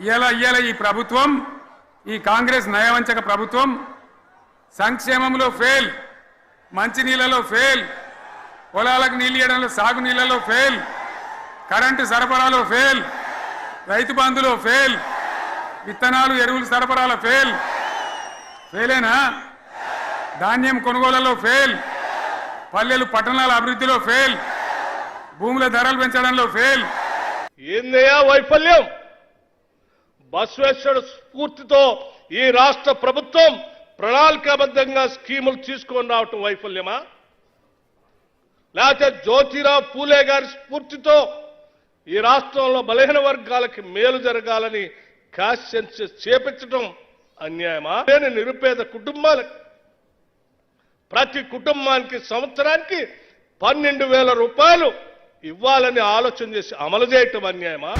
ఇయాల ఈ ప్రభుత్వం, ఈ కాంగ్రెస్ నయవంచక ప్రభుత్వం సంక్షేమంలో ఫెయిల్, మంచినీళ్ళలో ఫెయిల్, పొలాలకు నీళ్ళు ఇవ్వడంలో, సాగునీళ్ళలో ఫెయిల్, కరెంటు సరఫరాలో ఫెయిల్, రైతు బంధులో ఫెయిల్, విత్తనాలు ఎరువులు సరఫరాలో ఫెయిలేనా? ధాన్యం కొనుగోళ్లలో ఫెయిల్, పల్లెలు పట్టణాల అభివృద్ధిలో ఫెయిల్, భూముల ధరలు పెంచడంలో ఫెయిల్. ఏందయ్యా వైఫల్యం? బసవేశ్వర స్ఫూర్తితో ఈ రాష్ట్ర ప్రభుత్వం ప్రణాళికాబద్ధంగా స్కీములు తీసుకొని రావటం వైఫల్యమా? లేకపోతే జ్యోతిరావు పూలే గారి స్ఫూర్తితో ఈ రాష్ట్రంలో బలహీన వర్గాలకి మేలు జరగాలని క్యాష్ సెన్సస్ చేపించడం అన్యాయమా? లేని నిరుపేద కుటుంబాలకు ప్రతి కుటుంబానికి సంవత్సరానికి 12,000 రూపాయలు ఇవ్వాలని ఆలోచన చేసి అమలు చేయటం అన్యాయమా?